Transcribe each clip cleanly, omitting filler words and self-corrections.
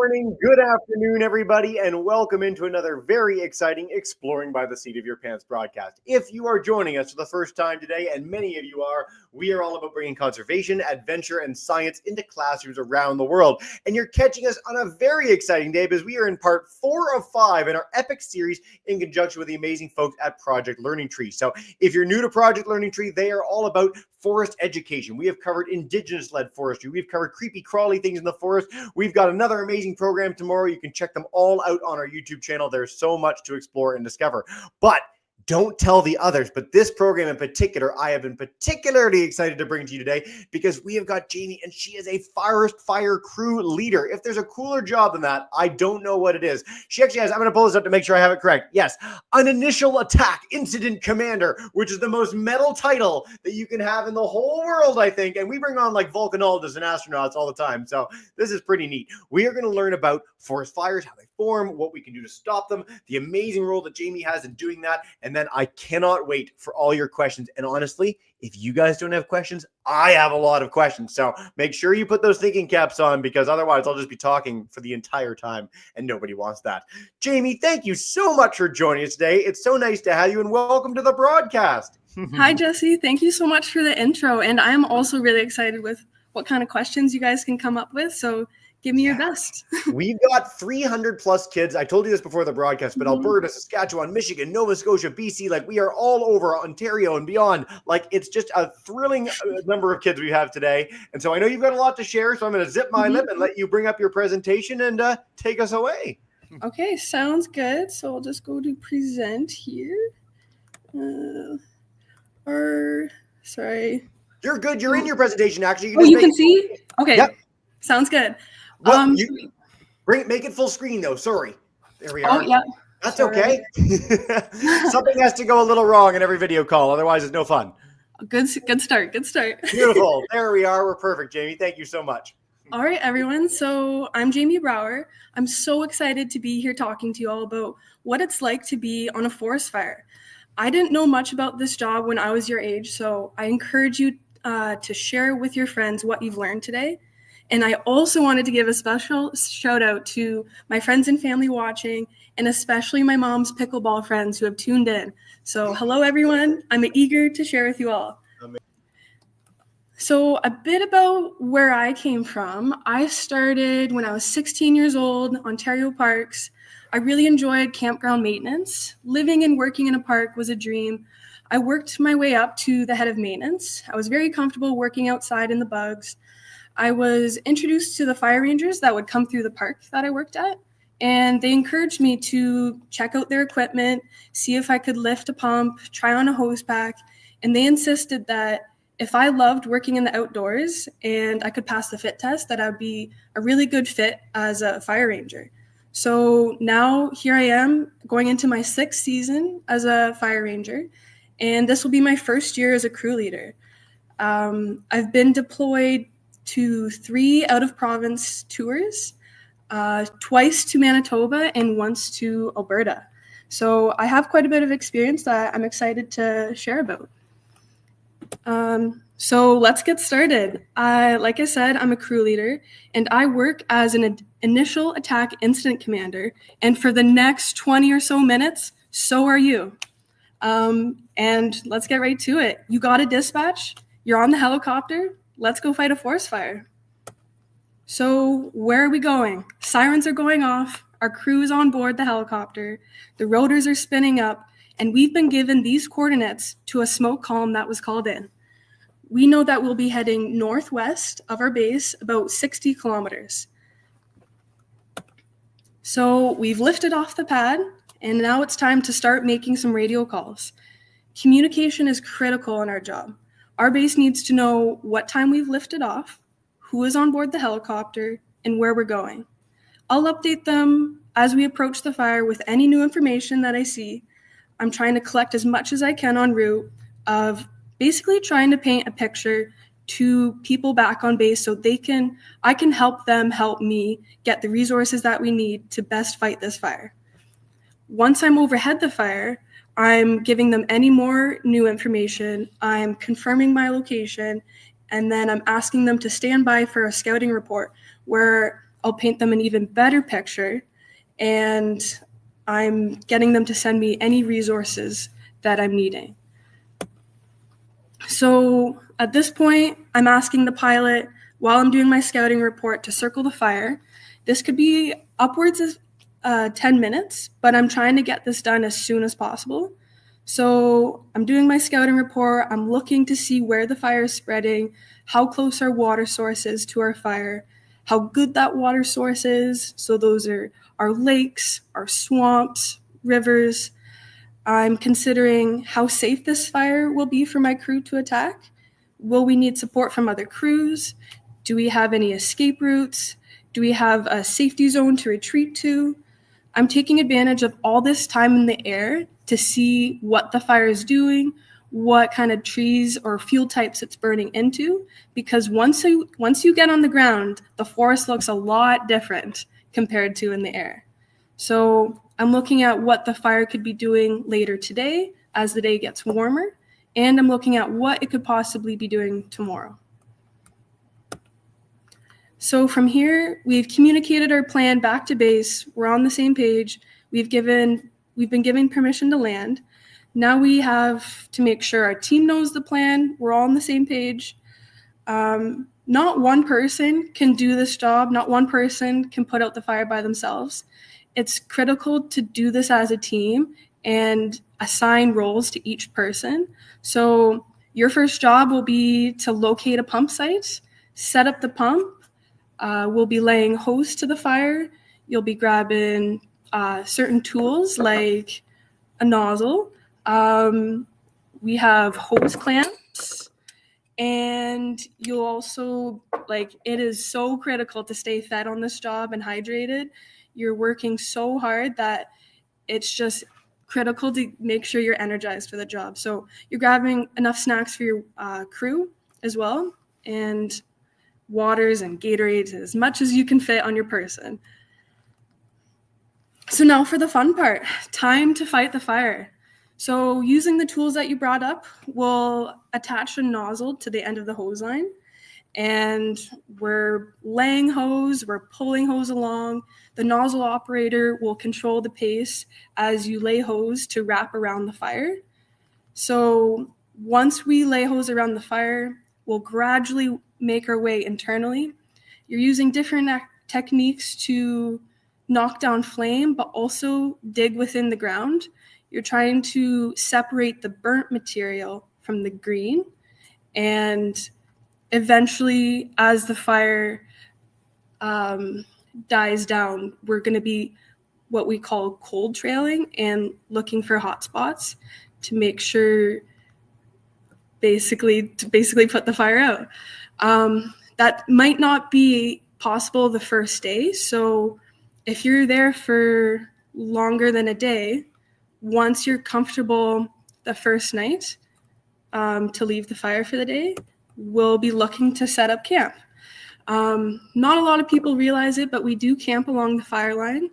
morning, good afternoon, everybody, and welcome into another very exciting Exploring by the Seat of Your Pants broadcast. If you are joining us for the first time today, and many of you are, we are all about bringing conservation, adventure, and science into classrooms around the world. And you're catching us on a very exciting day because we are in part 4 of 5 in our epic series in conjunction with the amazing folks at Project Learning Tree. So if you're new to Project Learning Tree, they are all about forest education. We have covered indigenous-led forestry. We've covered creepy, crawly things in the forest. We've got another amazing program tomorrow. You can check them all out on our YouTube channel. There's so much to explore and discover. But don't tell the others. But this program in particular, I have been particularly excited to bring to you today because we have got Jaimie, and she is a forest fire crew leader. If there's a cooler job than that, I don't know what it is. She actually has, I'm going to pull this up to make sure I have it correct. Yes, an initial attack incident commander, which is the most metal title that you can have in the whole world, I think. And we bring on like volcanologists and astronauts all the time. So this is pretty neat. We are going to learn about forest fires, how they form, what we can do to stop them, the amazing role that Jaimie has in doing that. And then I cannot wait for all your questions. And honestly, if you guys don't have questions, I have a lot of questions. So make sure you put those thinking caps on, because otherwise I'll just be talking for the entire time and nobody wants that. Jaimie, thank you so much for joining us today. It's so nice to have you, and welcome to the broadcast. Hi, Jesse. Thank you so much for the intro. And I'm also really excited with what kind of questions you guys can come up with. So give me your best. We've got 300 plus kids. I told you this before the broadcast, but Alberta, Saskatchewan, Michigan, Nova Scotia, BC, like we are all over Ontario and beyond. Like it's just a thrilling number of kids we have today. And so I know you've got a lot to share, so I'm going to zip my lip and let you bring up your presentation and take us away. Okay, sounds good. So I'll just go to present here. Sorry. You're good. You're in your presentation, actually. You can see? Okay. Yep. Sounds good. Well, make it full screen, though. Sorry. There we are. Oh, yeah. That's sorry. Okay. Something has to go a little wrong in every video call. Otherwise, it's no fun. Good start. Good start. Beautiful. There we are. We're perfect, Jaimie. Thank you so much. All right, everyone. So I'm Jaimie Brouwer. I'm so excited to be here talking to you all about what it's like to be on a forest fire. I didn't know much about this job when I was your age, so I encourage you to share with your friends what you've learned today. And I also wanted to give a special shout out to my friends and family watching, and especially my mom's pickleball friends who have tuned in. So hello, everyone. I'm eager to share with you all. So a bit about where I came from. I started when I was 16 years old, Ontario Parks. I really enjoyed campground maintenance. Living and working in a park was a dream. I worked my way up to the head of maintenance. I was very comfortable working outside in the bugs. I was introduced to the fire rangers that would come through the park that I worked at, and they encouraged me to check out their equipment, see if I could lift a pump, try on a hose pack, and they insisted that if I loved working in the outdoors and I could pass the fit test, that I'd be a really good fit as a fire ranger. So now here I am going into my 6th season as a fire ranger, and this will be my first year as a crew leader. I've been deployed to 3 out-of-province tours, twice to Manitoba and once to Alberta. So I have quite a bit of experience that I'm excited to share about. So let's get started. Like I said, I'm a crew leader, and I work as an initial attack incident commander. And for the next 20 or so minutes, so are you. And let's get right to it. You got a dispatch, you're on the helicopter, let's go fight a forest fire. So where are we going? Sirens are going off, our crew is on board the helicopter, the rotors are spinning up, and we've been given these coordinates to a smoke column that was called in. We know that we'll be heading northwest of our base about 60 kilometers. So we've lifted off the pad, and now it's time to start making some radio calls. Communication is critical in our job. Our base needs to know what time we've lifted off, who is on board the helicopter, and where we're going. I'll update them as we approach the fire with any new information that I see. I'm trying to collect as much as I can en route of basically trying to paint a picture to people back on base so I can help them help me get the resources that we need to best fight this fire. Once I'm overhead the fire, I'm giving them any more new information, I'm confirming my location, and then I'm asking them to stand by for a scouting report where I'll paint them an even better picture, and I'm getting them to send me any resources that I'm needing. So at this point, I'm asking the pilot, while I'm doing my scouting report, to circle the fire. This could be upwards of 10 minutes, but I'm trying to get this done as soon as possible. So I'm doing my scouting report. I'm looking to see where the fire is spreading, how close our water source is to our fire, how good that water source is. So those are our lakes, our swamps, rivers. I'm considering how safe this fire will be for my crew to attack. Will we need support from other crews? Do we have any escape routes? Do we have a safety zone to retreat to? I'm taking advantage of all this time in the air to see what the fire is doing, what kind of trees or fuel types it's burning into, because once you get on the ground, the forest looks a lot different compared to in the air. So I'm looking at what the fire could be doing later today as the day gets warmer, and I'm looking at what it could possibly be doing tomorrow. So from here, we've communicated our plan back to base. We're on the same page. We've been given permission to land. Now we have to make sure our team knows the plan. We're all on the same page. Not one person can do this job. Not one person can put out the fire by themselves. It's critical to do this as a team and assign roles to each person. So your first job will be to locate a pump site, set up the pump. We'll be laying hose to the fire. You'll be grabbing certain tools like a nozzle. We have hose clamps, and you'll also, it is so critical to stay fed on this job and hydrated. You're working so hard that it's just critical to make sure you're energized for the job. So you're grabbing enough snacks for your crew as well, and waters and Gatorades, as much as you can fit on your person. So now for the fun part, time to fight the fire. So using the tools that you brought up, we'll attach a nozzle to the end of the hose line, and we're laying hose, we're pulling hose along. The nozzle operator will control the pace as you lay hose to wrap around the fire. So once we lay hose around the fire, we'll gradually make our way internally. You're using different techniques to knock down flame, but also dig within the ground. You're trying to separate the burnt material from the green, and eventually, as the fire dies down, we're going to be what we call cold trailing and looking for hot spots to make sure basically put the fire out. That might not be possible the first day. So if you're there for longer than a day, once you're comfortable the first night to leave the fire for the day, we'll be looking to set up camp. Not a lot of people realize it, but we do camp along the fire line.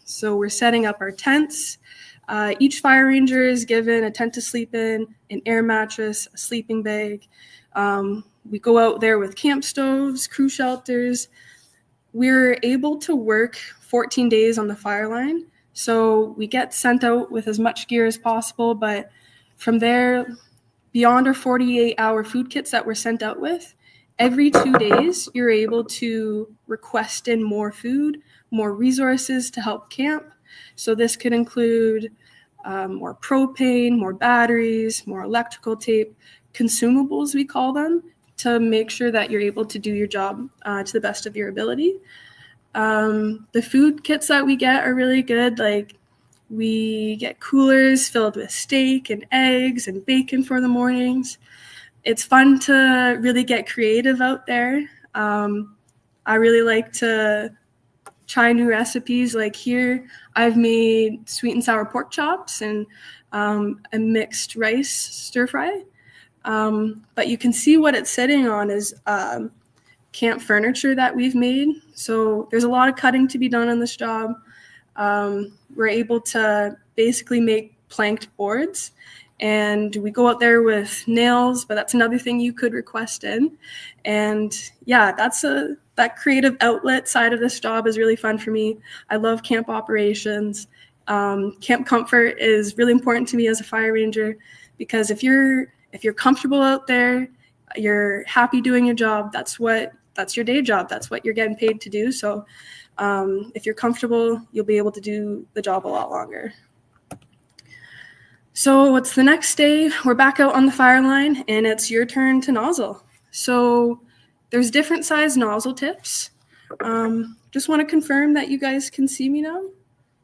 So we're setting up our tents. Each fire ranger is given a tent to sleep in, an air mattress, a sleeping bag. We go out there with camp stoves, crew shelters. We're able to work 14 days on the fire line. So we get sent out with as much gear as possible, but from there, beyond our 48-hour food kits that we're sent out with, every 2 days, you're able to request in more food, more resources to help camp. So this could include more propane, more batteries, more electrical tape, consumables, we call them, to make sure that you're able to do your job to the best of your ability. The food kits that we get are really good. Like, we get coolers filled with steak and eggs and bacon for the mornings. It's fun to really get creative out there. I really like to try new recipes. Like here, I've made sweet and sour pork chops and a mixed rice stir fry. But you can see what it's sitting on is camp furniture that we've made. So there's a lot of cutting to be done on this job. We're able to basically make planked boards, and we go out there with nails, but that's another thing you could request in. And yeah, that's that creative outlet side of this job is really fun for me. I love camp operations. Camp comfort is really important to me as a fire ranger, because if you're comfortable out there, you're happy doing your job, that's your day job. That's what you're getting paid to do. So if you're comfortable, you'll be able to do the job a lot longer. So what's the next day? We're back out on the fire line, and it's your turn to nozzle. So there's different size nozzle tips. Just want to confirm that you guys can see me now,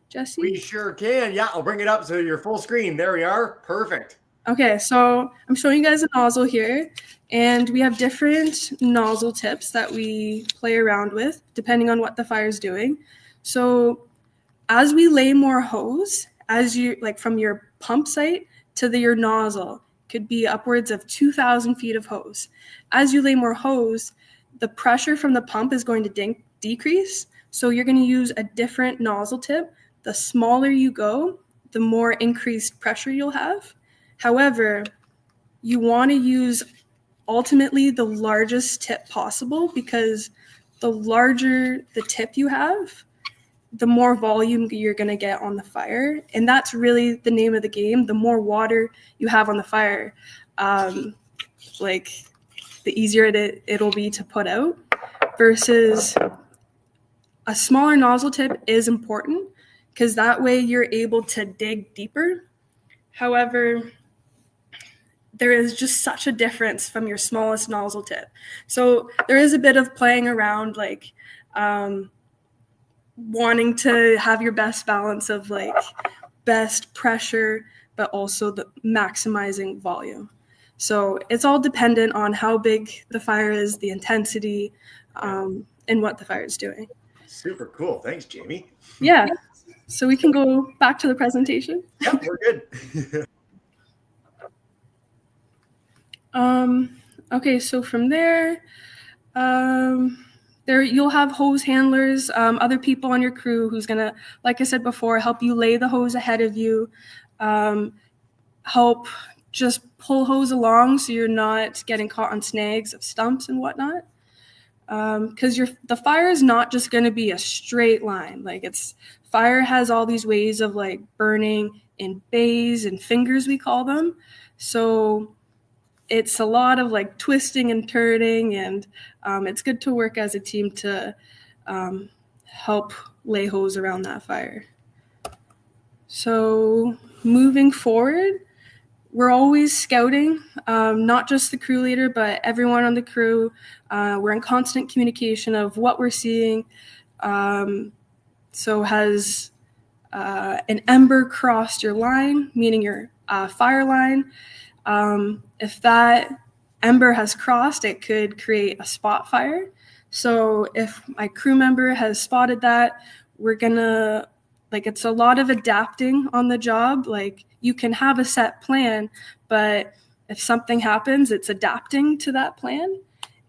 Jesse? We sure can. Yeah, I'll bring it up so you're full screen. There we are. Perfect. Okay, so I'm showing you guys a nozzle here, and we have different nozzle tips that we play around with depending on what the fire's doing. So as we lay more hose, as you from your pump site to your nozzle, could be upwards of 2,000 feet of hose. As you lay more hose, the pressure from the pump is going to decrease. So you're going to use a different nozzle tip. The smaller you go, the more increased pressure you'll have. However, you want to use ultimately the largest tip possible, because the larger the tip you have, the more volume you're going to get on the fire. And that's really the name of the game. The more water you have on the fire, the easier it'll be to put out. Versus a smaller nozzle tip is important, because that way you're able to dig deeper. However, there is just such a difference from your smallest nozzle tip. So there is a bit of playing around, wanting to have your best balance of best pressure, but also the maximizing volume. So it's all dependent on how big the fire is, the intensity, and what the fire is doing. Super cool. Thanks, Jaimie. Yeah. So we can go back to the presentation. Yep, we're good. Okay, so from there, you'll have hose handlers, other people on your crew who's gonna, like I said before, help you lay the hose ahead of you, help just pull hose along so you're not getting caught on snags of stumps and whatnot. Because the fire is not just going to be a straight line. Fire has all these ways of burning in bays and fingers, we call them. So it's a lot of twisting and turning, and it's good to work as a team to help lay hose around that fire. So moving forward, we're always scouting, not just the crew leader, but everyone on the crew. We're in constant communication of what we're seeing. So has an ember crossed your line, meaning your fire line? If that ember has crossed, it could create a spot fire. So if my crew member has spotted that, we're gonna, it's a lot of adapting on the job. You can have a set plan, but if something happens, it's adapting to that plan.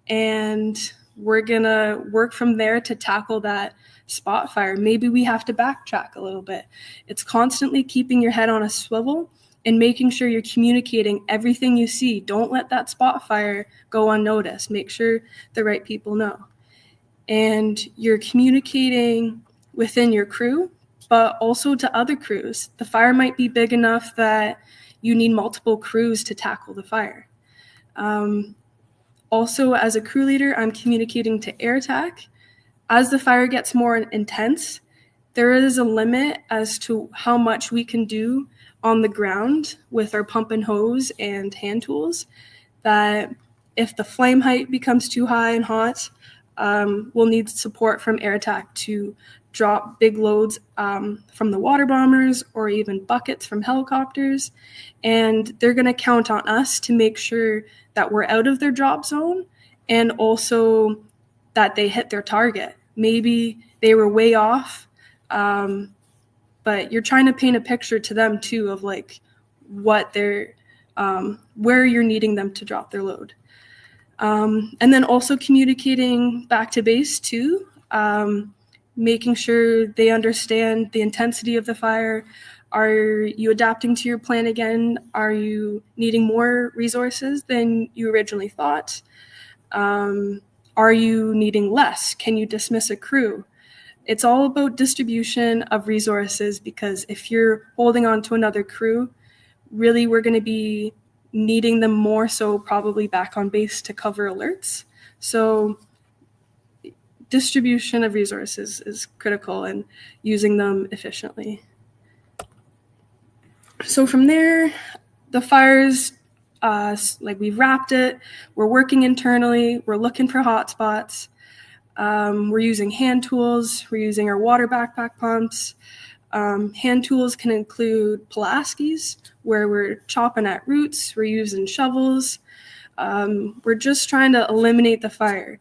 And we're gonna work from there to tackle that spot fire. Maybe we have to backtrack a little bit. It's constantly keeping your head on a swivel and making sure you're communicating everything you see. Don't let that spot fire go unnoticed. Make sure the right people know. And you're communicating within your crew, but also to other crews. The fire might be big enough that you need multiple crews to tackle the fire. Also, as a crew leader, I'm communicating to air attack. As the fire gets more intense, there is a limit as to how much we can do on the ground with our pump and hose and hand tools, that if the flame height becomes too high and hot, we'll need support from air attack to drop big loads from the water bombers or even buckets from helicopters. And they're going to count on us to make sure that we're out of their drop zone, and also that they hit their target. Maybe they were way off, but you're trying to paint a picture to them too of what they're, where you're needing them to drop their load. And then also communicating back to base too, making sure they understand the intensity of the fire. Are you adapting to your plan again? Are you needing more resources than you originally thought? Are Are you needing less? Can you dismiss a crew? It's all about distribution of resources, because if you're holding on to another crew, really we're going to be needing them more so probably back on base to cover alerts. So distribution of resources is critical and using them efficiently. So from there, the fires, we've wrapped it, we're working internally, we're looking for hotspots, we're using hand tools, we're using our water backpack pumps. Hand tools can include Pulaskis, where we're chopping at roots, we're using shovels. We're just trying to eliminate the fire.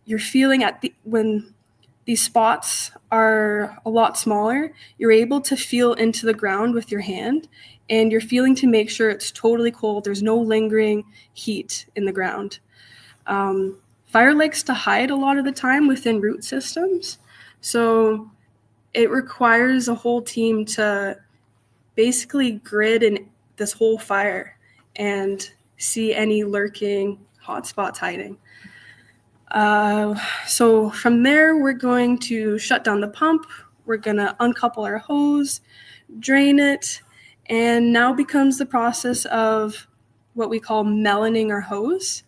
You're feeling when these spots are a lot smaller, you're able to feel into the ground with your hand, and you're feeling to make sure it's totally cold. There's no lingering heat in the ground. Fire likes to hide a lot of the time within root systems, so it requires a whole team to basically grid in this whole fire and see any lurking hotspots hiding. So from there, we're going to shut down the pump. We're going to uncouple our hose, drain it, and now becomes the process of what we call melaning our hose.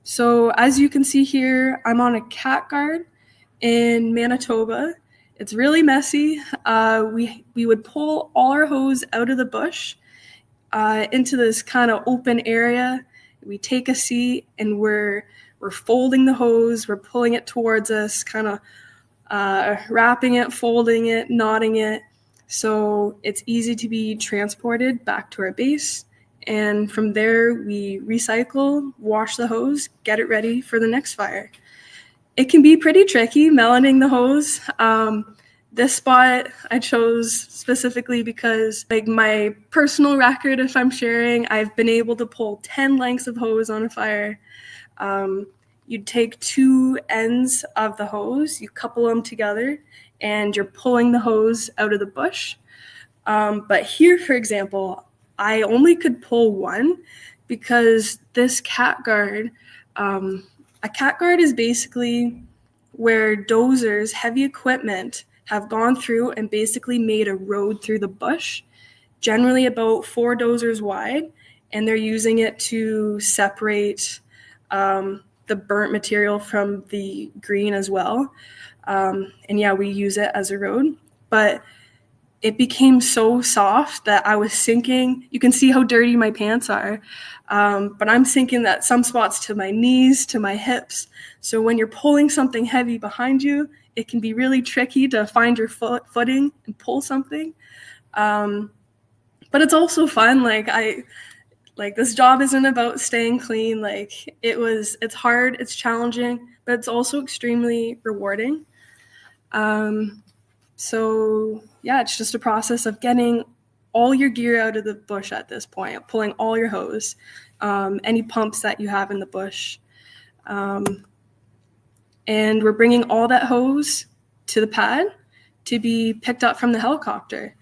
So as you can see here, I'm on a cat guard in Manitoba. It's really messy. We would pull all our hose out of the bush into this kind of open area. We take a seat and we're folding the hose, we're pulling it towards us, kind of wrapping it, folding it, knotting it, so it's easy to be transported back to our base. And from there, we recycle, wash the hose, get it ready for the next fire. It can be pretty tricky melaning the hose. This spot I chose specifically because, like, my personal record, if I'm sharing, I've been able to pull 10 lengths of hose on a fire. You'd take two ends of the hose, you couple them together, and you're pulling the hose out of the bush. But here, for example, I only could pull one because this cat guard, a cat guard is basically where dozers, heavy equipment, have gone through and basically made a road through the bush, generally about 4 dozers wide, and they're using it to separate the burnt material from the green as well. And yeah, we use it as a road, but it became so soft that I was sinking. You can see how dirty my pants are, but I'm sinking at some spots to my knees, to my hips. So when you're pulling something heavy behind you, it can be really tricky to find your footing and pull something. But it's also fun. Like this job isn't about staying clean. It's hard, it's challenging, but it's also extremely rewarding. So yeah, it's just a process of getting all your gear out of the bush at this point, pulling all your hose, any pumps that you have in the bush. And we're bringing all that hose to the pad to be picked up from the helicopter.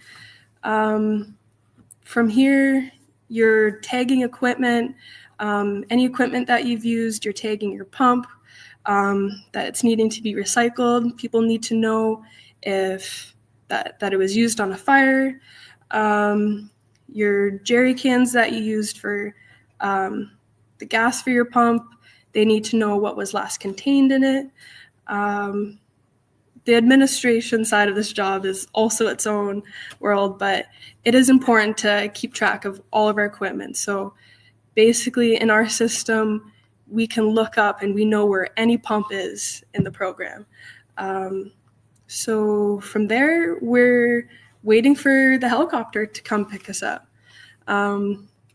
From here, you're tagging equipment, any equipment that you've used, you're tagging your pump, that it's needing to be recycled. People need to know if that it was used on a fire. Your jerry cans that you used for the gas for your pump, they need to know what was last contained in it. The administration side of this job is also its own world, but it is important to keep track of all of our equipment. So basically in our system, we can look up and we know where any pump is in the program. So from there, we're waiting for the helicopter to come pick us up.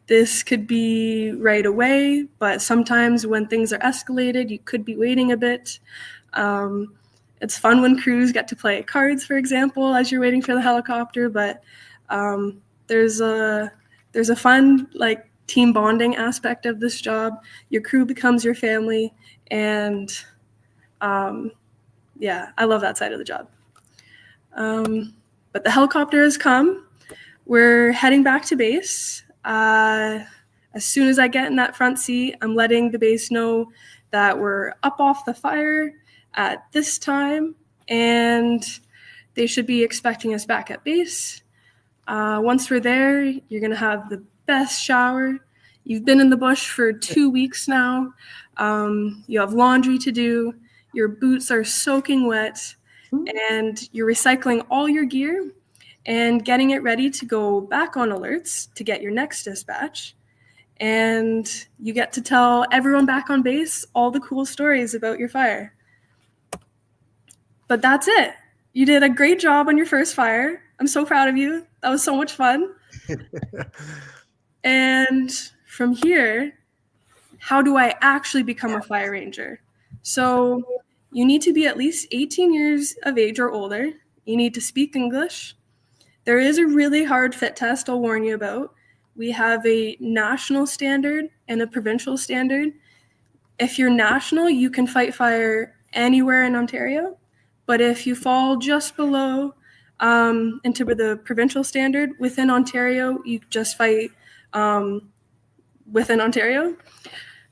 This could be right away, but sometimes when things are escalated, you could be waiting a bit. It's fun when crews get to play cards, for example, as you're waiting for the helicopter, but there's a fun, like, team bonding aspect of this job. Your crew becomes your family, and yeah, I love that side of the job. But the helicopter has come. We're heading back to base. As soon as I get in that front seat, I'm letting the base know that were up off the fire at this time, and they should be expecting us back at base. Once we're there, you're going to have the best shower. You've been in the bush for 2 weeks now. You have laundry to do. Your boots are soaking wet, and you're recycling all your gear and getting it ready to go back on alerts to get your next dispatch. And you get to tell everyone back on base all the cool stories about your fire. But that's it. You did a great job on your first fire. I'm so proud of you. That was so much fun. And from here, how do I actually become a fire ranger? So you need to be at least 18 years of age or older. You need to speak English. There is a really hard fit test I'll warn you about. We have a national standard and a provincial standard. If you're national, you can fight fire anywhere in Ontario. But if you fall just below into the provincial standard within Ontario, you just fight within Ontario.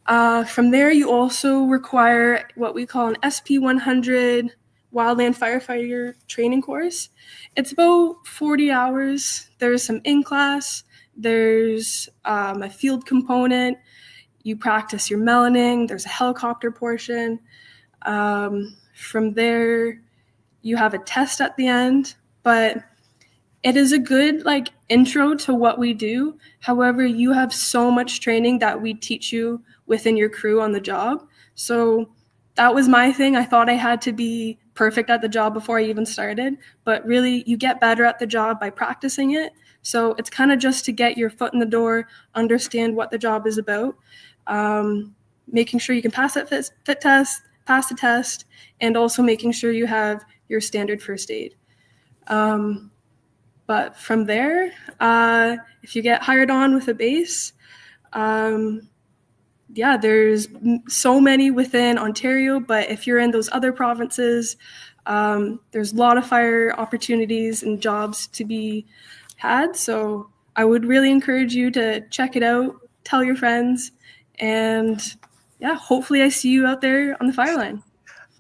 From there, you also require what we call an SP 100 wildland firefighter training course. It's about 40 hours. There's some in-class. There's a field component. You practice your melaning. There's a helicopter portion. From there, you have a test at the end, but it is a good intro to what we do. However, you have so much training that we teach you within your crew on the job. So that was my thing. I thought I had to be perfect at the job before I even started, but really you get better at the job by practicing it. So it's kind of just to get your foot in the door, understand what the job is about, making sure you can pass that fit test, pass the test, and also making sure you have your standard first aid. But from there, if you get hired on with a base, there's so many within Ontario, but if you're in those other provinces, there's a lot of fire opportunities and jobs to be had. So I would really encourage you to check it out, tell your friends, and hopefully I see you out there on the fire line.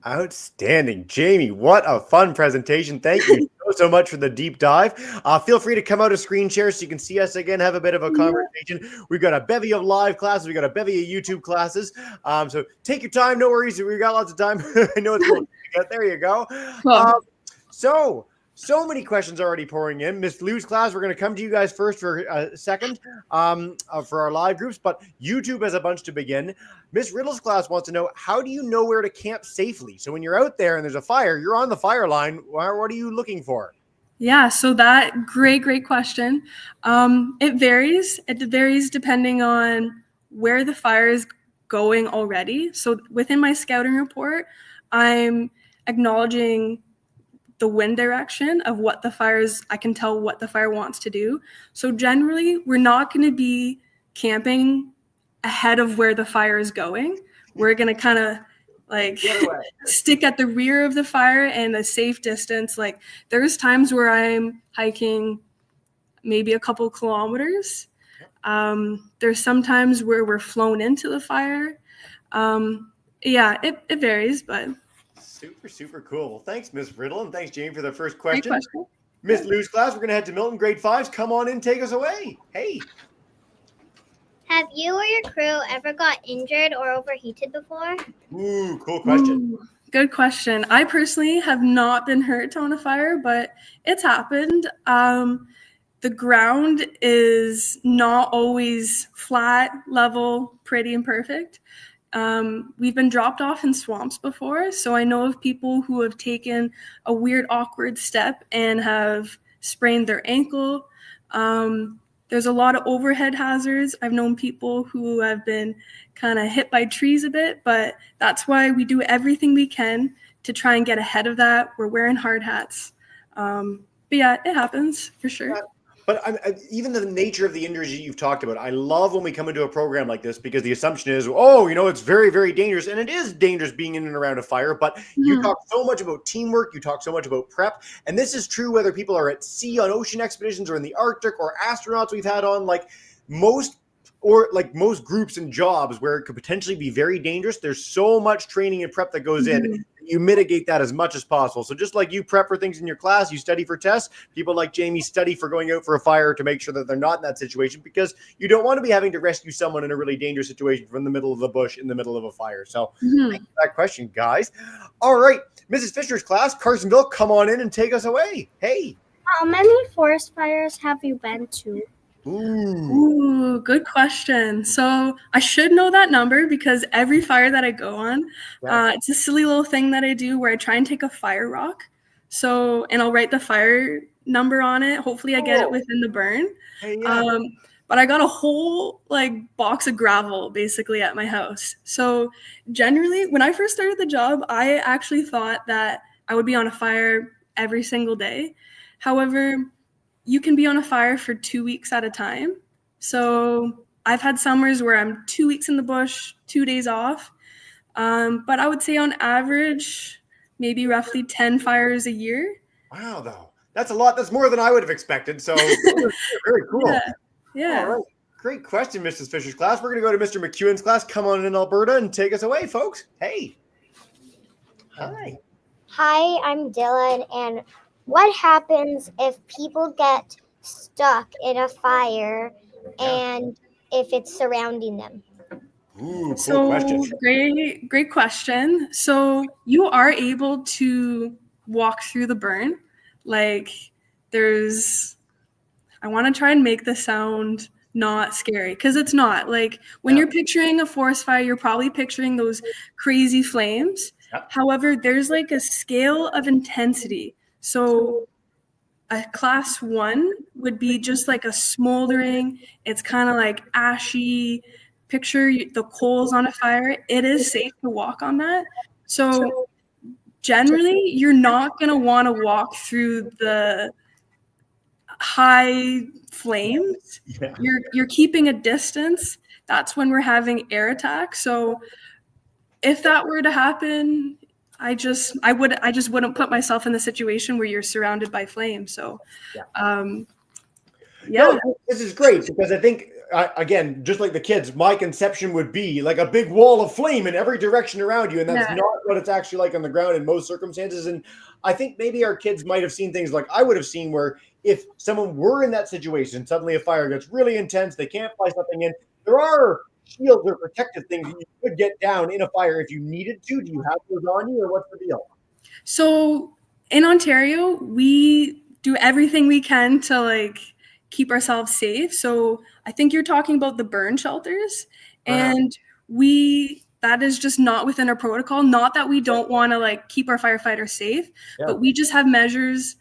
Outstanding. Jaimie, what a fun presentation. Thank you so much for the deep dive. Feel free to come out of screen share so you can see us again, have a bit of a conversation. We've got a bevy of live classes. We've got a bevy of YouTube classes. So take your time. No worries. We've got lots of time. I know it's going to get there. You go. Cool. So many questions already pouring in. Miss Lou's class, we're going to come to you guys first for a second for our live groups, but YouTube has a bunch to begin. Miss Riddle's class wants to know, how do you know where to camp safely? So when you're out there and there's a fire, you're on the fire line. What are you looking for? Yeah, so that great question. It varies. It varies depending on where the fire is going already. So within my scouting report, I'm acknowledging the wind direction of what the fire is. I can tell what the fire wants to do. So generally, we're not going to be camping ahead of where the fire is going. We're going to kind of stick at the rear of the fire and a safe distance. There's times where I'm hiking maybe a couple kilometers. There's some times where we're flown into the fire. It varies, but Super cool. Well, thanks, Miss Riddle, and thanks, Jaimie, for the first question. Miss Lou's class, we're going to head to Milton, grade 5s. Come on in, take us away. Hey. Have you or your crew ever got injured or overheated before? Ooh, cool question. Good question. I personally have not been hurt on a fire, but it's happened. The ground is not always flat, level, pretty, and perfect. We've been dropped off in swamps before, so I know of people who have taken a weird, awkward step and have sprained their ankle. There's a lot of overhead hazards. I've known people who have been kind of hit by trees a bit, but that's why we do everything we can to try and get ahead of that. We're wearing hard hats. But yeah, it happens for sure. But even the nature of the injuries you've talked about, I love when we come into a program like this, because the assumption is, it's very, very dangerous. And it is dangerous being in and around a fire. But you talk so much about teamwork. You talk so much about prep. And this is true whether people are at sea on ocean expeditions or in the Arctic or astronauts we've had on. Most or like most groups and jobs where it could potentially be very dangerous, there's so much training and prep that goes in. You mitigate that as much as possible. So just like you prep for things in your class, you study for tests, people like Jaimie study for going out for a fire to make sure that they're not in that situation, because you don't want to be having to rescue someone in a really dangerous situation from the middle of the bush in the middle of a fire. So thank you for that question, guys. All right, Mrs. Fisher's class, Carsonville, come on in and take us away. Hey. How many forest fires have you been to? Ooh, good question. So I should know that number because every fire that I go on, it's a silly little thing that I do where I try and take a fire rock. So, and I'll write the fire number on it. Hopefully I get it within the burn. Hey, yeah. But I got a whole like box of gravel basically at my house. So generally when I first started the job, I actually thought that I would be on a fire every single day. However, you can be on a fire for 2 weeks at a time. So I've had summers where I'm 2 weeks in the bush, 2 days off. But I would say on average, maybe roughly 10 fires a year. Wow, though. That's a lot. That's more than I would have expected. So very cool. Yeah. All right. Great question, Mrs. Fisher's class. We're going to go to Mr. McEwen's class. Come on in, Alberta, and take us away, folks. Hey. Hi. Hi, I'm Dylan, and what happens if people get stuck in a fire and if it's surrounding them? Ooh, cool question. Great question. So you are able to walk through the burn. Like I want to try and make this sound not scary because it's not. Like when you're picturing a forest fire, you're probably picturing those crazy flames. However, there's like a scale of intensity. So a class 1 would be just like a smoldering, it's kind of like ashy, picture the coals on a fire. It is safe to walk on that. So generally, you're not going to want to walk through the high flames. You're keeping a distance. That's when we're having air attacks. So if that were to happen, I just wouldn't put myself in the situation where you're surrounded by flames. So, No, this is great because I think, again, just like the kids, my conception would be like a big wall of flame in every direction around you. And that's not what it's actually like on the ground in most circumstances. And I think maybe our kids might have seen things like I would have seen where if someone were in that situation, suddenly a fire gets really intense, they can't fly something in. There are shields or protective things that you could get down in a fire if you needed to. Do you have those on you or what's the deal? So in Ontario, we do everything we can to like keep ourselves safe. So I think you're talking about the burn shelters, and that is just not within our protocol. Not that we don't want to like keep our firefighters safe, but we just have measures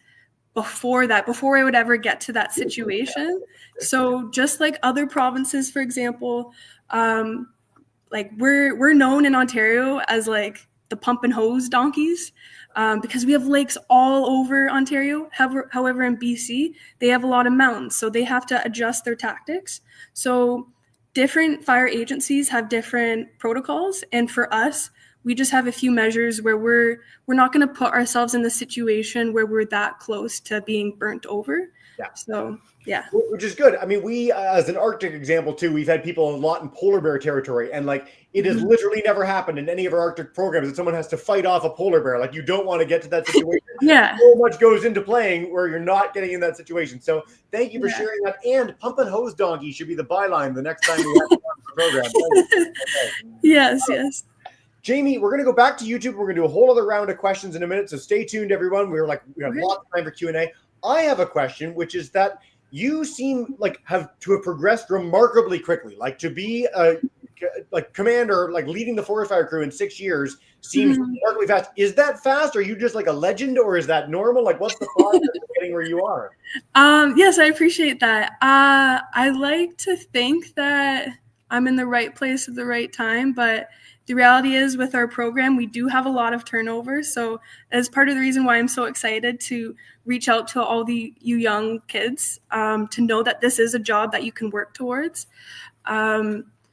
before I would ever get to that situation. So just like other provinces, for example, like we're known in Ontario as like the pump and hose donkeys. Because we have lakes all over Ontario. However, in BC, they have a lot of mountains, so they have to adjust their tactics. So different fire agencies have different protocols, and for us, we just have a few measures where we're not going to put ourselves in the situation where we're that close to being burnt over. So which is good. I mean, we as an Arctic example too, we've had people a lot in polar bear territory, and like it has literally never happened in any of our Arctic programs that someone has to fight off a polar bear. Like you don't want to get to that situation. So much goes into playing where you're not getting in that situation. So thank you for sharing that. And pump and hose donkey should be the byline the next time we have the program. Yes. Jaimie, we're going to go back to YouTube. We're going to do a whole other round of questions in a minute. So stay tuned, everyone. We have lots of time for Q&A. I have a question, which is that you seem like have progressed remarkably quickly. Like to be a commander, like leading the forest fire crew in 6 years seems remarkably fast. Is that fast? Are you just like a legend, or is that normal? Like, what's the process of getting where you are? Yes, I appreciate that. I like to think that I'm in the right place at the right time, but the reality is with our program, we do have a lot of turnover. So as part of the reason why I'm so excited to reach out to all you young kids to know that this is a job that you can work towards.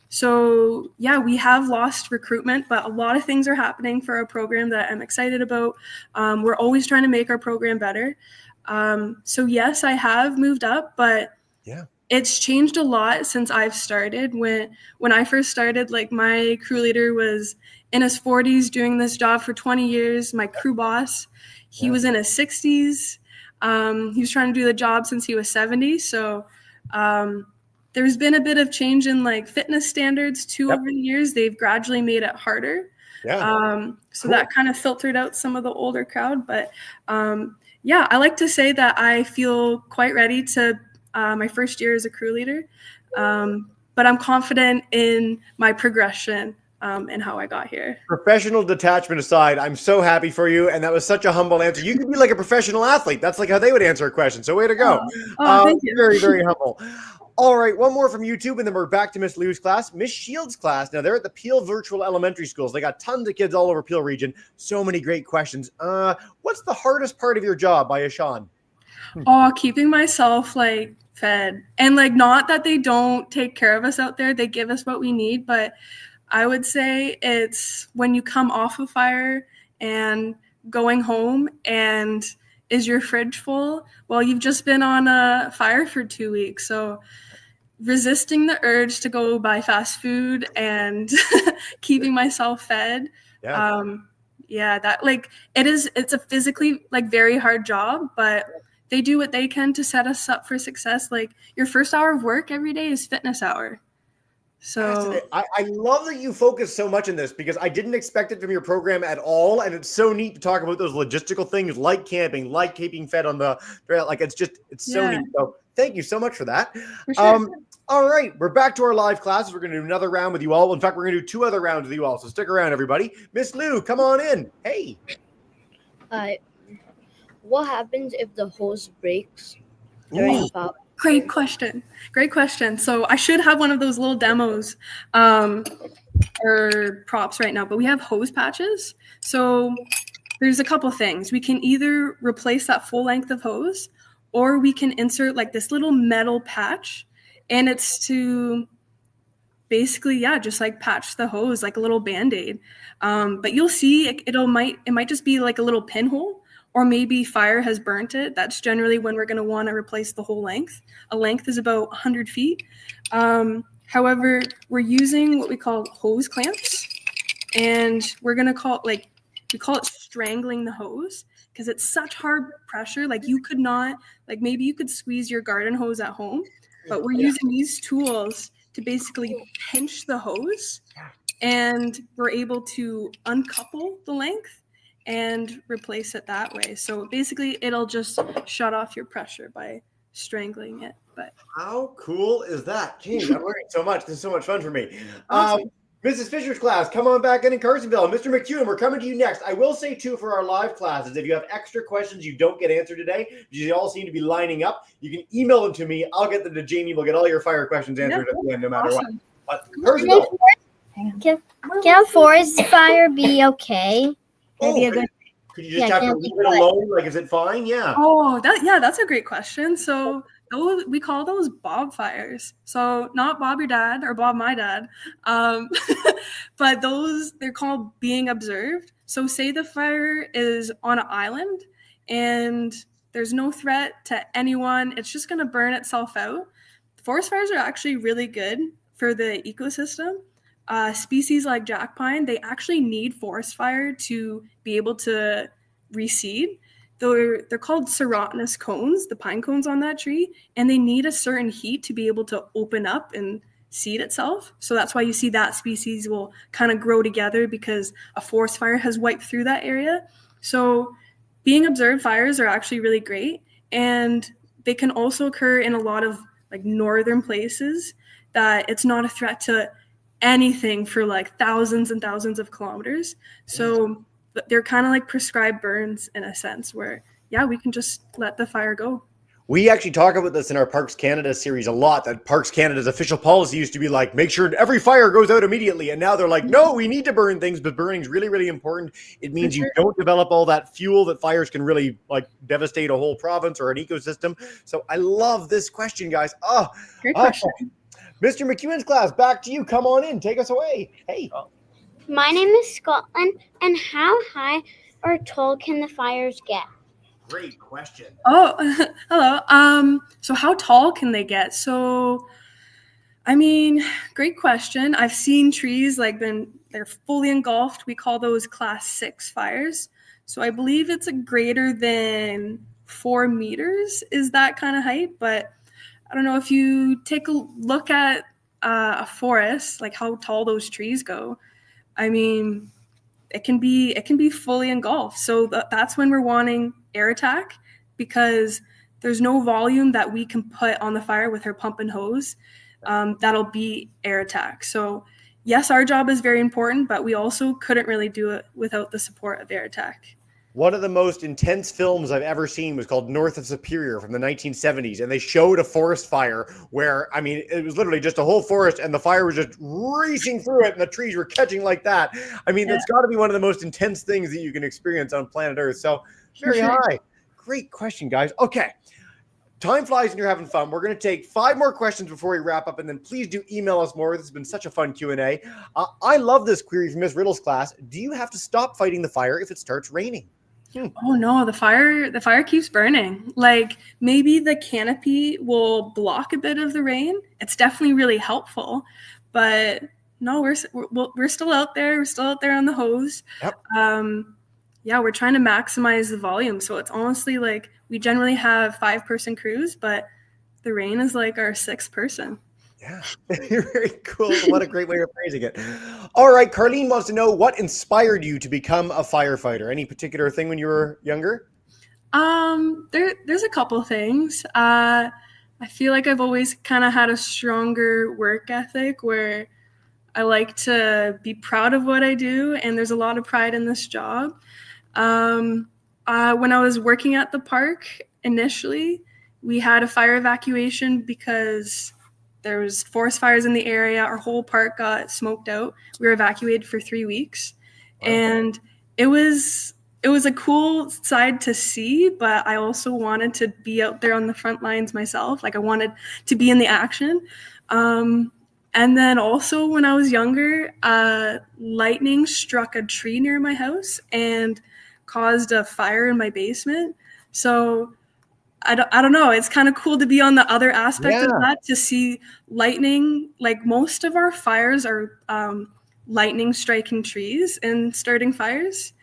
So yeah, we have lost recruitment, but a lot of things are happening for our program that I'm excited about. We're always trying to make our program better. So yes, I have moved up, but it's changed a lot since I've started. When I first started, like my crew leader was in his 40s doing this job for 20 years. My crew boss, he was in his 60s. He was trying to do the job since he was 70. So there's been a bit of change in like fitness standards too over the years. They've gradually made it harder. So that kind of filtered out some of the older crowd. But yeah, I like to say that I feel quite ready to my first year as a crew leader. But I'm confident in my progression and how I got here. Professional detachment aside, I'm so happy for you. And that was such a humble answer. You could be like a professional athlete. That's like how they would answer a question. So way to go. Thank you. Very, very humble. All right, one more from YouTube, and then we're back to Miss Lou's class. Miss Shields' class. Now, they're at the Peel Virtual Elementary Schools. They got tons of kids all over Peel region. So many great questions. What's the hardest part of your job by Sean? Keeping myself like fed. And like, not that they don't take care of us out there. They give us what we need. But I would say it's when you come off a fire and going home and is your fridge full? Well, you've just been on a fire for 2 weeks. So resisting the urge to go buy fast food and keeping myself fed. That like it's a physically like very hard job, but they do what they can to set us up for success. Like your first hour of work every day is fitness hour. So I love that you focus so much on this because I didn't expect it from your program at all. And it's so neat to talk about those logistical things like camping, like keeping fed on the trail. Like it's so neat. So thank you so much for that. For sure. All right, we're back to our live classes. We're going to do another round with you all. In fact, we're going to do 2 other rounds with you all. So stick around, everybody. Miss Lou, come on in. Hey. What happens if the hose breaks during pop? Great question. So I should have one of those little demos or props right now, but we have hose patches. So there's a couple things. We can either replace that full length of hose, or we can insert like this little metal patch, and it's to basically, just like patch the hose like a little Band-Aid. But you'll see it might just be like a little pinhole. Or maybe fire has burnt it. That's generally when we're going to want to replace the whole length. A length is about 100 feet. However, we're using what we call hose clamps, and we're going to call it strangling the hose because it's such hard pressure. Like you could not, like maybe you could squeeze your garden hose at home, but we're using these tools to basically pinch the hose, and we're able to uncouple the length and replace it that way. So basically it'll just shut off your pressure by strangling it. But how cool is that? Jeez, I'm learning so much. This is so much fun for me. Awesome. Mrs. Fisher's class, come on back in Carsonville. Mr. McEwen, we're coming to you next. I will say too, for our live classes, if you have extra questions you don't get answered today, you all seem to be lining up, you can email them to me. I'll get them to Jaimie. We'll get all your fire questions answered at the end, no matter what. But Carsonville. Can a forest fire be okay? Could you just have to leave it alone? Like, is it fine? Yeah. That's a great question. So we call those Bob fires. So not Bob your dad or Bob my dad, but they're called being observed. So say the fire is on an island and there's no threat to anyone. It's just going to burn itself out. Forest fires are actually really good for the ecosystem. Species like jack pine, they actually need forest fire to be able to reseed. They're called serotinous cones, the pine cones on that tree, and they need a certain heat to be able to open up and seed itself. So that's why you see that species will kind of grow together because a forest fire has wiped through that area. So being observed fires are actually really great, and they can also occur in a lot of like northern places that it's not a threat to anything for like thousands and thousands of kilometers. So they're kind of like prescribed burns in a sense where, we can just let the fire go. We actually talk about this in our Parks Canada series a lot, that Parks Canada's official policy used to be like, make sure every fire goes out immediately. And now they're like, no, we need to burn things, but burning's really, really important. It means you don't develop all that fuel that fires can really like devastate a whole province or an ecosystem. So I love this question, guys. Great question. Mr. McEwen's class, back to you. Come on in. Take us away. Hey. My name is Scotland, and how high or tall can the fires get? Great question. Oh, hello. So how tall can they get? So, I mean, great question. I've seen trees they're fully engulfed. We call those class 6 fires. So I believe it's a greater than 4 meters is that kind of height. But I don't know if you take a look at a forest, like how tall those trees go. I mean, it can be fully engulfed. So that's when we're wanting air attack, because there's no volume that we can put on the fire with our pump and hose. That'll be air attack. So yes, our job is very important, but we also couldn't really do it without the support of air attack. One of the most intense films I've ever seen was called North of Superior from the 1970s. And they showed a forest fire where, I mean, it was literally just a whole forest and the fire was just racing through it and the trees were catching like that. I mean, that's got to be one of the most intense things that you can experience on planet Earth. So very high. Great question, guys. Okay. Time flies and you're having fun. We're going to take 5 more questions before we wrap up, and then please do email us more. This has been such a fun Q&A. I love this query from Miss Riddle's class. Do you have to stop fighting the fire if it starts raining? Oh no, the fire keeps burning. Like maybe the canopy will block a bit of the rain. It's definitely really helpful, but no, we're still out there. We're still out there on the hose. Yep. Yeah, we're trying to maximize the volume. So it's honestly like we generally have 5-person crews, but the rain is like our 6th person. Yeah, very cool. What a great way of phrasing it. All right, Carlene wants to know what inspired you to become a firefighter. Any particular thing when you were younger? There's a couple things. I feel like I've always kind of had a stronger work ethic where I like to be proud of what I do, and there's a lot of pride in this job. When I was working at the park initially, we had a fire evacuation because there was forest fires in the area. Our whole park got smoked out. We were evacuated for 3 weeks. Wow. And it was a cool side to see, but I also wanted to be out there on the front lines myself. Like I wanted to be in the action. And then also when I was younger, lightning struck a tree near my house and caused a fire in my basement. So I don't know. It's kind of cool to be on the other aspect of that, to see lightning. Like most of our fires are lightning striking trees and starting fires.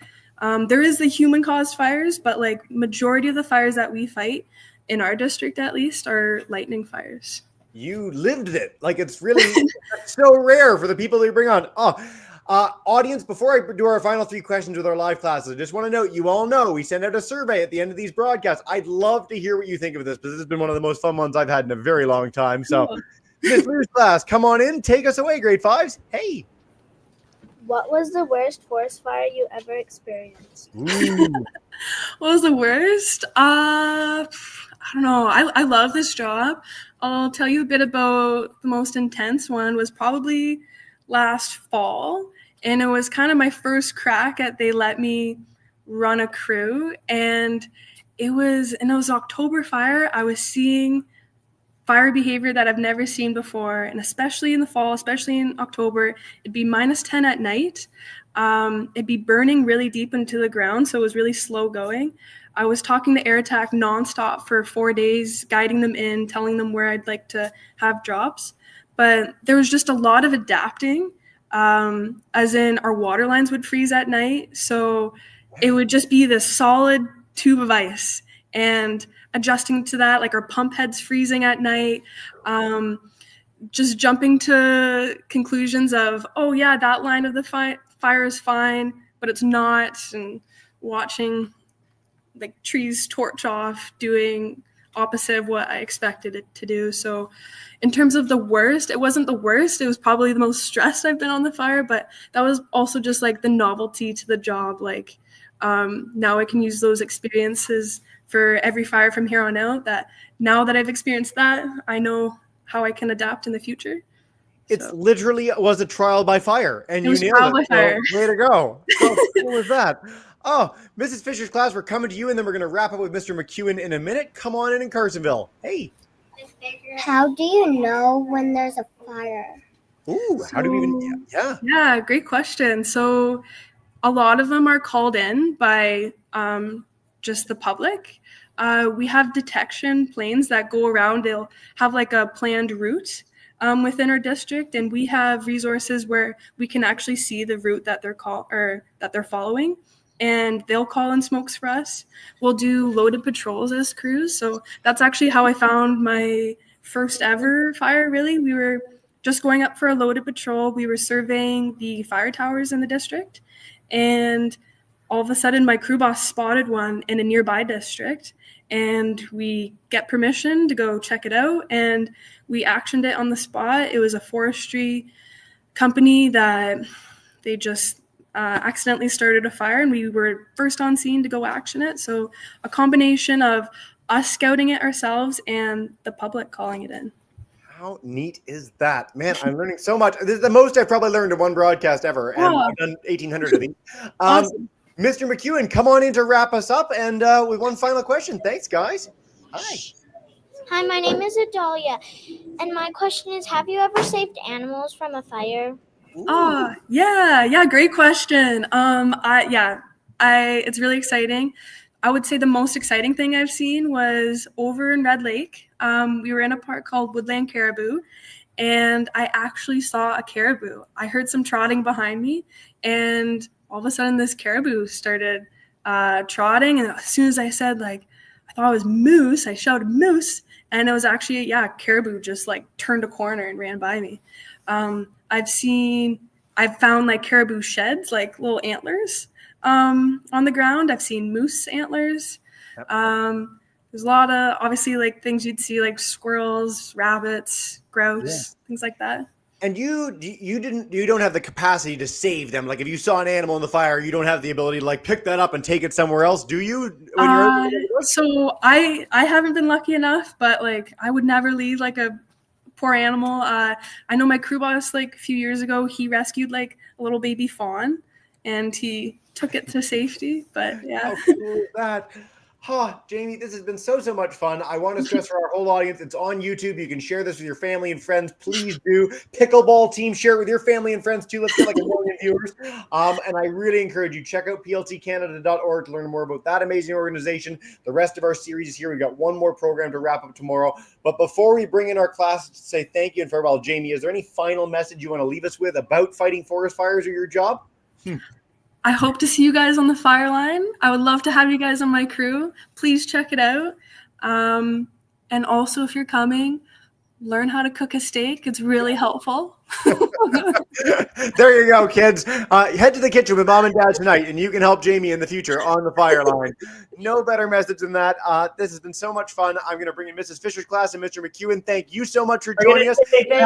There is the human caused fires, but like majority of the fires that we fight in our district, at least, are lightning fires. You lived it. Like it's really so rare for the people that you bring on. Audience, before I do our final 3 questions with our live classes, I just want to note, you all know we send out a survey at the end of these broadcasts. I'd love to hear what you think of this, because this has been one of the most fun ones I've had in a very long time. So, Miss Lou's class, come on in, take us away, grade 5s. Hey. What was the worst forest fire you ever experienced? What was the worst? I don't know. I love this job. I'll tell you a bit about the most intense one. Was probably last fall, and it was kind of my first crack at they let me run a crew, and it was October fire. I was seeing fire behavior that I've never seen before, and especially in the fall, especially in October, it'd be -10 at night. It'd be burning really deep into the ground, so it was really slow going. I was talking to Air Attack nonstop for 4 days, guiding them in, telling them where I'd like to have drops. But there was just a lot of adapting, as in our water lines would freeze at night. So it would just be this solid tube of ice, and adjusting to that, like our pump heads freezing at night, just jumping to conclusions of, oh yeah, that line of the fire is fine, but it's not, and watching like trees torch off, doing opposite of what I expected it to do. So in terms of the worst, it wasn't the worst. It was probably the most stressed I've been on the fire, but that was also just like the novelty to the job. Like now I can use those experiences for every fire from here on out, that now that I've experienced that, I know how I can adapt in the future. It's literally was a trial by fire, and you nailed it. So, way to go. How cool was that? Oh, Mrs. Fisher's class, we're coming to you, and then we're going to wrap up with Mr. McEwen in a minute. Come on in Carsonville. Hey. How do you know when there's a fire? Ooh, how do we even? Yeah, great question. So a lot of them are called in by just the public. We have detection planes that go around. They'll have like a planned route within our district, and we have resources where we can actually see the route that they're following, and they'll call in smokes for us. We'll do loaded patrols as crews. So that's actually how I found my first ever fire, really. We were just going up for a loaded patrol. We were surveying the fire towers in the district, and all of a sudden my crew boss spotted one in a nearby district, and we get permission to go check it out, and we actioned it on the spot. It was a forestry company that they just accidentally started a fire, and we were first on scene to go action it. So a combination of us scouting it ourselves and the public calling it in. How neat is that? Man, I'm learning so much. This is the most I've probably learned in one broadcast ever, and I've done 1,800 of these. Awesome. Mr. McEwen, come on in to wrap us up, and with one final question. Thanks, guys. Hi. Hi, my name is Adalia, and my question is, have you ever saved animals from a fire? Oh, yeah, great question. It's really exciting. I would say the most exciting thing I've seen was over in Red Lake. We were in a park called Woodland Caribou, and I actually saw a caribou. I heard some trotting behind me, and all of a sudden this caribou started trotting, and as soon as I said, like, I thought it was moose, I shouted moose, and it was actually, caribou just like turned a corner and ran by me. I've found like caribou sheds, like little antlers on the ground. I've seen moose antlers. Yep. There's a lot of, obviously, like things you'd see like squirrels, rabbits, grouse, things like that. And you don't have the capacity to save them. Like if you saw an animal in the fire, you don't have the ability to like pick that up and take it somewhere else, do you? So I haven't been lucky enough, but like I would never leave like a poor animal. I know my crew boss, like a few years ago, he rescued like a little baby fawn, and he took it to safety. But yeah. How cool is that? Jaimie, this has been so much fun. I want to stress for our whole audience, it's on YouTube. You can share this with your family and friends. Please do. Pickleball team, share it with your family and friends too. Let's get like 1 million viewers. And I really encourage you, check out pltcanada.org to learn more about that amazing organization. The rest of our series is here. We've got one more program to wrap up tomorrow. But before we bring in our class to say thank you and farewell, Jaimie, is there any final message you want to leave us with about fighting forest fires or your job? I hope to see you guys on the Fireline. I would love to have you guys on my crew. Please check it out. And also, if you're coming, learn how to cook a steak. It's really helpful. There you go, kids. Head to the kitchen with mom and dad tonight, and you can help Jaimie in the future on the Fireline. No better message than that. This has been so much fun. I'm going to bring in Mrs. Fisher's class and Mr. McEwen. Thank you so much for joining us. Thank you.